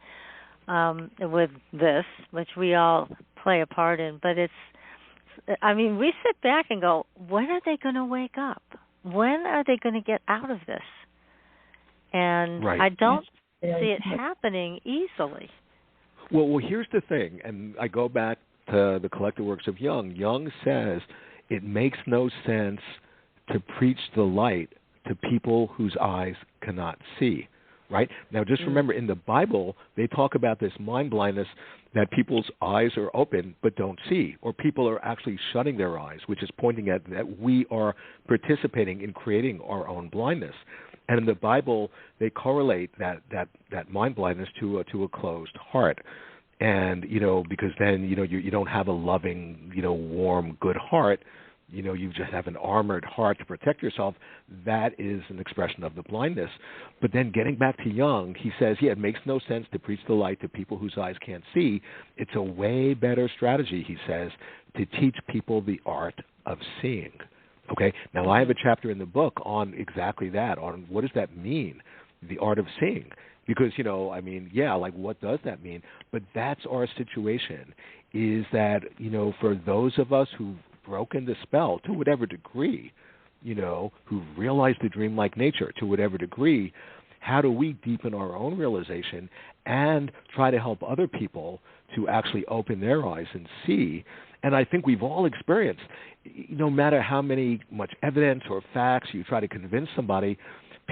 with this, which we all play a part in. But we sit back and go, when are they going to wake up? When are they going to get out of this? And right. I don't see it happening easily. Well, here's the thing, and I go back to the collected works of Jung. Jung says it makes no sense to preach the light to people whose eyes cannot see. right? Now, just remember, in the Bible, they talk about this mind blindness, that people's eyes are open but don't see, or people are actually shutting their eyes, which is pointing at that we are participating in creating our own blindness. And in the Bible, they correlate that mind blindness to a closed heart. And, because then, you don't have a loving, warm, good heart. You just have an armored heart to protect yourself. That is an expression of the blindness. But then getting back to Jung, he says, it makes no sense to preach the light to people whose eyes can't see. It's a way better strategy, he says, to teach people the art of seeing. Okay? Now, I have a chapter in the book on exactly that, on what does that mean, the art of seeing. Because, what does that mean? But that's our situation, is that, for those of us who've broken the spell to whatever degree, who've realized the dreamlike nature to whatever degree, how do we deepen our own realization and try to help other people to actually open their eyes and see? And I think we've all experienced, no matter how much evidence or facts you try to convince somebody,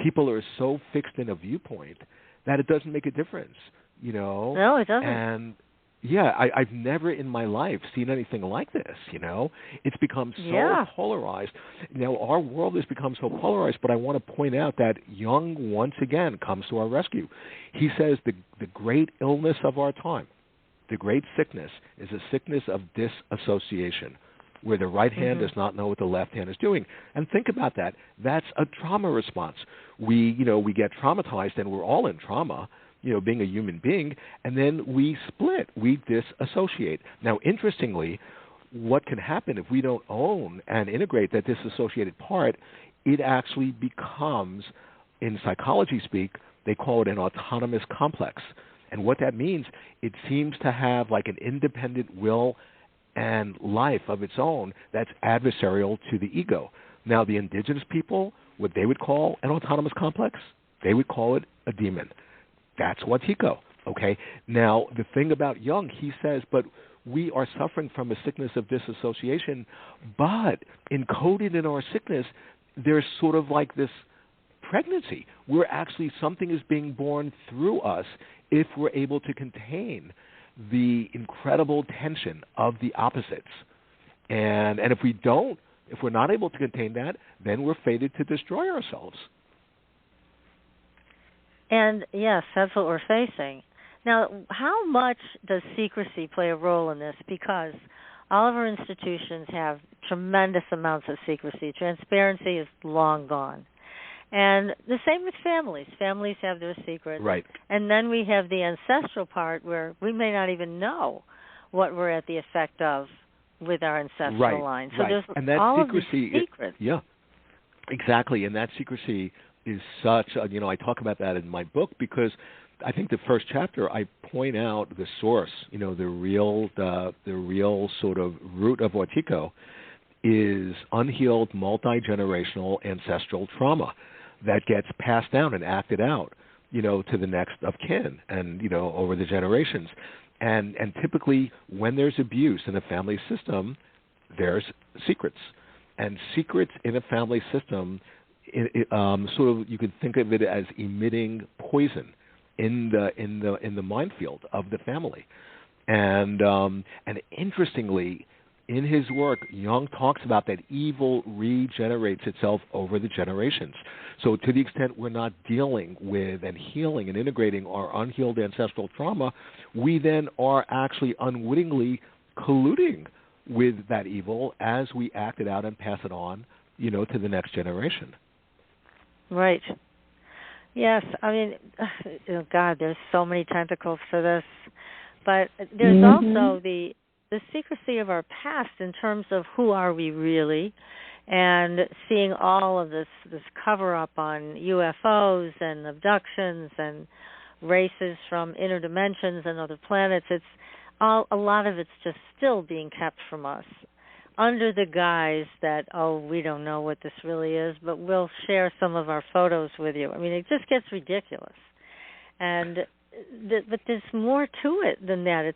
people are so fixed in a viewpoint that it doesn't make a difference, No, it doesn't. And I've never in my life seen anything like this, It's become so polarized. Our world has become so polarized, but I want to point out that Jung once again comes to our rescue. He says the great illness of our time, the great sickness, is a sickness of disassociation, where the right hand does not know what the left hand is doing. And think about that. That's a trauma response. We get traumatized, and we're all in trauma, being a human being, and then we split, we disassociate. Now, interestingly, what can happen if we don't own and integrate that disassociated part, it actually becomes, in psychology speak, they call it an autonomous complex. And what that means, it seems to have like an independent will and life of its own that's adversarial to the ego. Now, the indigenous people, what they would call an autonomous complex, they would call it a demon. That's Wetiko, okay? Now, the thing about Jung, he says, but we are suffering from a sickness of disassociation, but encoded in our sickness, there's sort of like this pregnancy where actually something is being born through us if we're able to contain the incredible tension of the opposites. And if we don't, if we're not able to contain that, then we're fated to destroy ourselves. And yes, that's what we're facing. Now, how much does secrecy play a role in this? Because all of our institutions have tremendous amounts of secrecy. Transparency is long gone. And the same with families. Families have their secrets. Right. And then we have the ancestral part where we may not even know what we're at the effect of with our ancestral line. So there's all secrecy, of these secrets. Yeah, exactly. And that secrecy is such, I talk about that in my book because I think the first chapter I point out the source, the real sort of root of Wetiko is unhealed multigenerational ancestral trauma that gets passed down and acted out, to the next of kin and, over the generations. And typically when there's abuse in a family system, there's secrets. And secrets in a family system, sort of, you could think of it as emitting poison in the minefield of the family. And interestingly, in his work, Jung talks about that evil regenerates itself over the generations. So to the extent we're not dealing with and healing and integrating our unhealed ancestral trauma, we then are actually unwittingly colluding with that evil as we act it out and pass it on, to the next generation. Right. Yes. I mean, God, there's so many tentacles for this. But there's also the secrecy of our past in terms of who are we really, and seeing all of this cover-up on UFOs and abductions and races from inner dimensions and other planets. It's a lot of it's just still being kept from us under the guise that, we don't know what this really is, but we'll share some of our photos with you. I mean, it just gets ridiculous. And but there's more to it than that.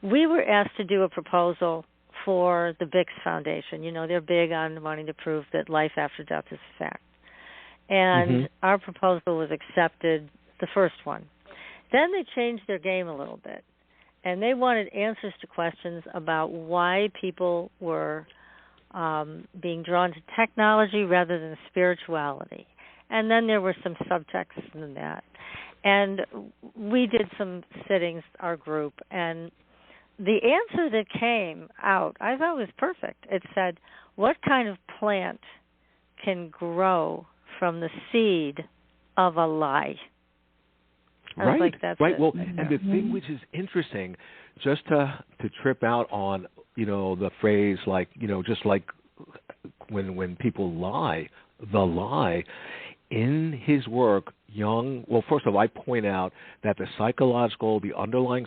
We were asked to do a proposal for the Bix Foundation. They're big on wanting to prove that life after death is a fact. And our proposal was accepted, the first one. Then they changed their game a little bit, and they wanted answers to questions about why people were being drawn to technology rather than spirituality. And then there were some subtexts in that. And we did some sittings, our group, and the answer that came out, I thought was perfect. It said, what kind of plant can grow from the seed of a lie? Right, that's right. it. Well, and the thing which is interesting, just to trip out on, the phrase like, just like when people lie, the lie, in his work, Jung, well, first of all, I point out that the underlying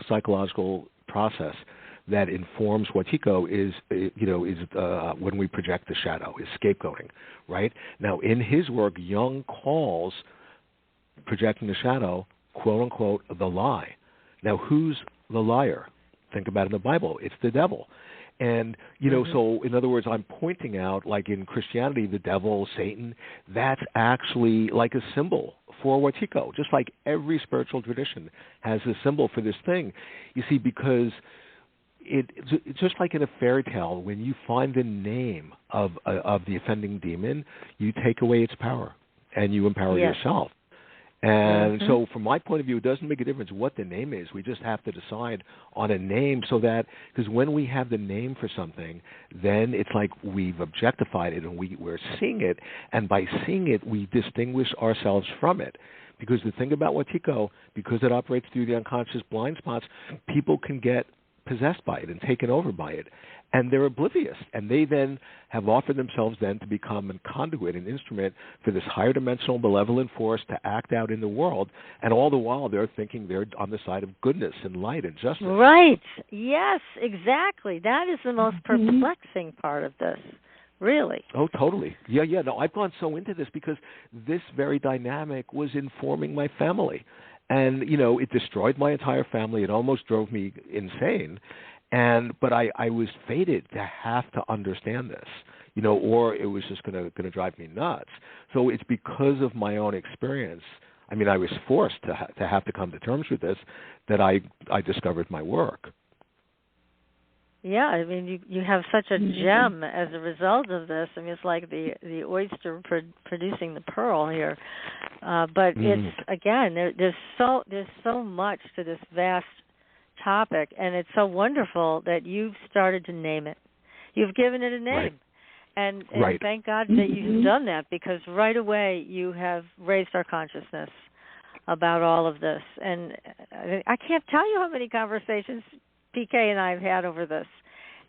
psychological process that informs Wetiko is when we project the shadow, is scapegoating, right? Now, in his work, Jung calls projecting the shadow, quote unquote, the lie. Now, who's the liar? Think about it in the Bible. It's the devil. And, so in other words, I'm pointing out, like in Christianity, the devil, Satan, that's actually like a symbol for Wetiko, just like every spiritual tradition has a symbol for this thing. You see, because it's just like in a fairy tale, when you find the name of the offending demon, you take away its power and you empower yourself. And so from my point of view, it doesn't make a difference what the name is. We just have to decide on a name so that, because when we have the name for something, then it's like we've objectified it and we're seeing it. And by seeing it, we distinguish ourselves from it. Because the thing about Wetiko, because it operates through the unconscious blind spots, people can get possessed by it and taken over by it. And they're oblivious. And they then have offered themselves then to become a conduit, an instrument for this higher dimensional malevolent force to act out in the world. And all the while they're thinking they're on the side of goodness and light and justice. Right. Yes, exactly. That is the most perplexing part of this, really. Oh, totally. Yeah. No, I've gone so into this because this very dynamic was informing my family. And, it destroyed my entire family. It almost drove me insane. But I was fated to have to understand this, or it was just going to drive me nuts. So it's because of my own experience. I mean, I was forced to have to come to terms with this, that I discovered my work. Yeah, I mean, you have such a gem as a result of this. I mean, it's like the oyster producing the pearl here. But it's, again, there's so much to this vast topic, and it's so wonderful that you've started to name it. You've given it a name. Right. And thank God that you've done that, because right away you have raised our consciousness about all of this. And I can't tell you how many conversations PK and I have had over this.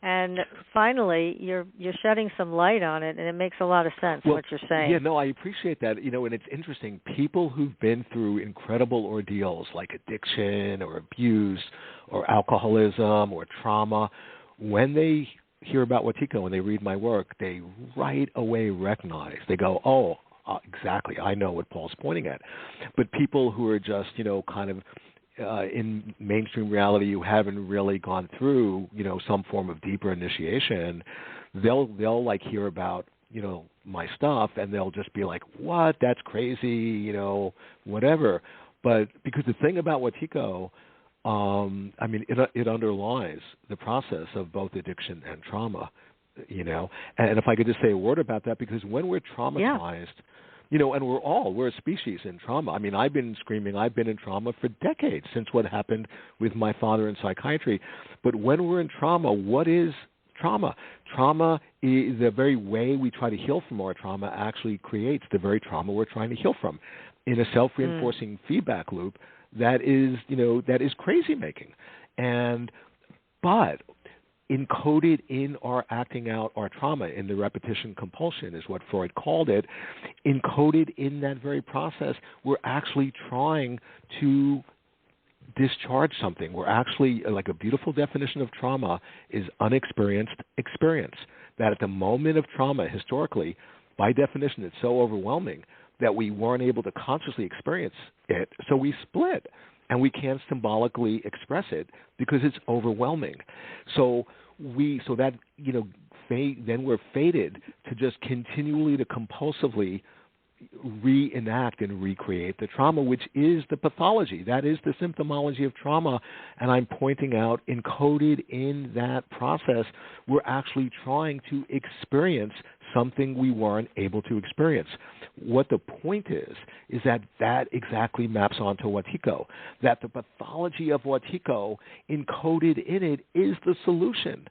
And finally, you're shedding some light on it, and it makes a lot of sense, what you're saying. Yeah, no, I appreciate that. And it's interesting. People who've been through incredible ordeals like addiction or abuse or alcoholism or trauma, when they hear about Wetiko and they read my work, they right away recognize. They go, exactly, I know what Paul's pointing at. But people who are just, kind of in mainstream reality, who haven't really gone through, some form of deeper initiation, they'll like hear about, my stuff, and they'll just be like, what? That's crazy, whatever. But because the thing about Wetiko, I mean, it underlies the process of both addiction and trauma, And if I could just say a word about that, because when we're traumatized, and we're a species in trauma. I mean, I've been in trauma for decades, since what happened with my father in psychiatry. But when we're in trauma, what is trauma? Trauma is the very way we try to heal from our trauma actually creates the very trauma we're trying to heal from, in a self-reinforcing feedback loop that is crazy making. But encoded in our acting out our trauma, in the repetition compulsion is what Freud called it, encoded in that very process, we're actually trying to discharge something. We're actually, like a beautiful definition of trauma is unexperienced experience. That at the moment of trauma, historically, by definition, it's so overwhelming that we weren't able to consciously experience it, so we split. And we can't symbolically express it because it's overwhelming. So then we're fated to just continually, to compulsively reenact and recreate the trauma, which is the pathology. That is the symptomology of trauma. And I'm pointing out, encoded in that process, we're actually trying to experience something we weren't able to experience. What the point is that exactly maps onto Wetiko, that the pathology of Wetiko encoded in it is the solution.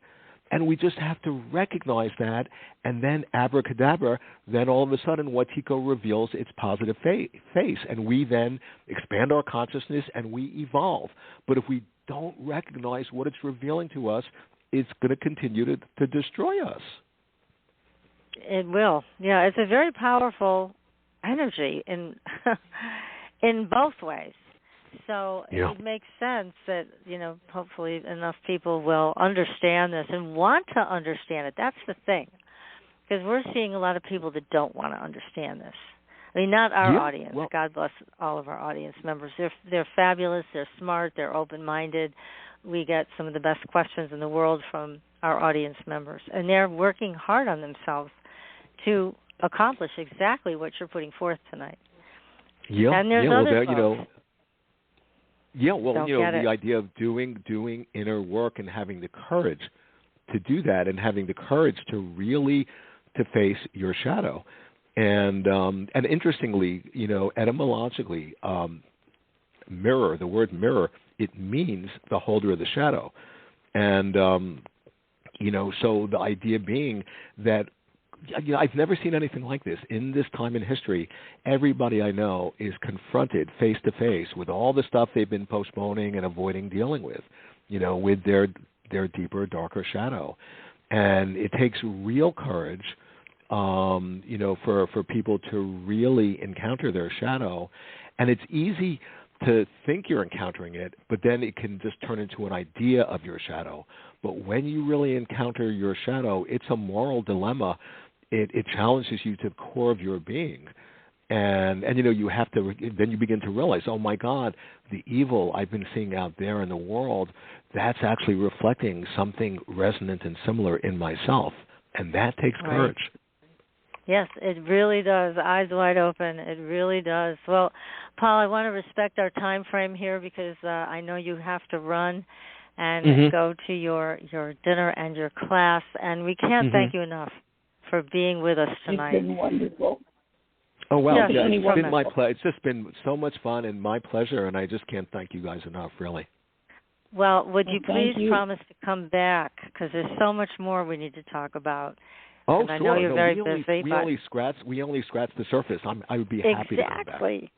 And we just have to recognize that, and then abracadabra, then all of a sudden Wetiko reveals its positive face, and we then expand our consciousness and we evolve. But if we don't recognize what it's revealing to us, it's going to continue to destroy us. It will. Yeah, it's a very powerful energy in both ways. So It makes sense that, hopefully enough people will understand this and want to understand it. That's the thing. Because we're seeing a lot of people that don't want to understand this. I mean, not our audience. Well, God bless all of our audience members. They're fabulous. They're smart. They're open-minded. We get some of the best questions in the world from our audience members. And they're working hard on themselves to accomplish exactly what you're putting forth tonight. Yeah. And there's other folks. The idea of doing inner work and having the courage to do that, and having the courage to really to face your shadow. And interestingly, etymologically, mirror, the word mirror, it means the holder of the shadow. And so the idea being that I've never seen anything like this. In this time in history, everybody I know is confronted face to face with all the stuff they've been postponing and avoiding dealing with, with their deeper, darker shadow. And it takes real courage, for people to really encounter their shadow. And it's easy to think you're encountering it, but then it can just turn into an idea of your shadow. But when you really encounter your shadow, it's a moral dilemma. It challenges you to the core of your being. And you have to, then you begin to realize, oh my God, the evil I've been seeing out there in the world, that's actually reflecting something resonant and similar in myself. And that takes courage. Yes, it really does. Eyes wide open. It really does. Well, Paul, I want to respect our time frame here because I know you have to run and go to your dinner and your class. And we can't thank you enough for being with us tonight. It's been wonderful. Oh, well, it's been my pleasure. It's just been so much fun and my pleasure, and I just can't thank you guys enough, really. Well, would you please promise to come back, because there's so much more we need to talk about. Oh, and I know you're very busy. We only scratched the surface. I would be happy to come back. Exactly.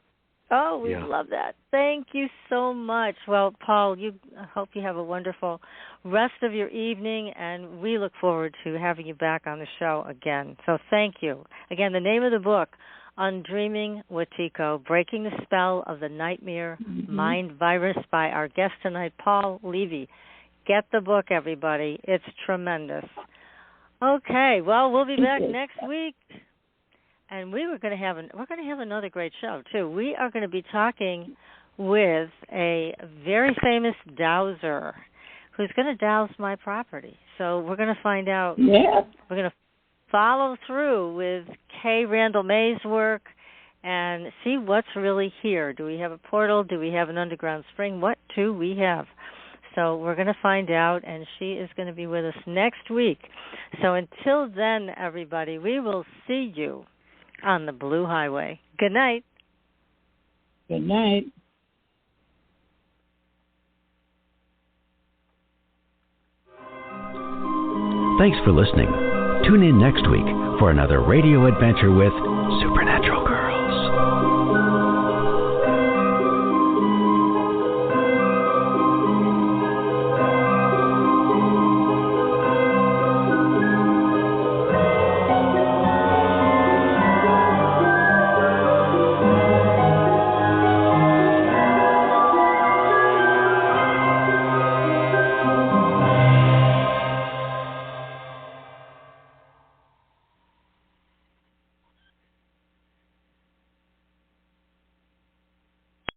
Oh, we love that. Thank you so much. Well, Paul, I hope you have a wonderful rest of your evening, and we look forward to having you back on the show again. So thank you. Again, the name of the book, Undreaming Wetiko, Breaking the Spell of the Nightmare Mind Virus, by our guest tonight, Paul Levy. Get the book, everybody. It's tremendous. Okay, well, we'll be back next week. And we're going to have another great show too. We are going to be talking with a very famous dowser who's going to douse my property. So we're going to find out. Yeah. We're going to follow through with Kay Randall May's work and see what's really here. Do we have a portal? Do we have an underground spring? What do we have? So we're going to find out, and she is going to be with us next week. So until then, everybody, we will see you on the Blue Highway. Good night. Good night. Thanks for listening. Tune in next week for another radio adventure with Supernatural.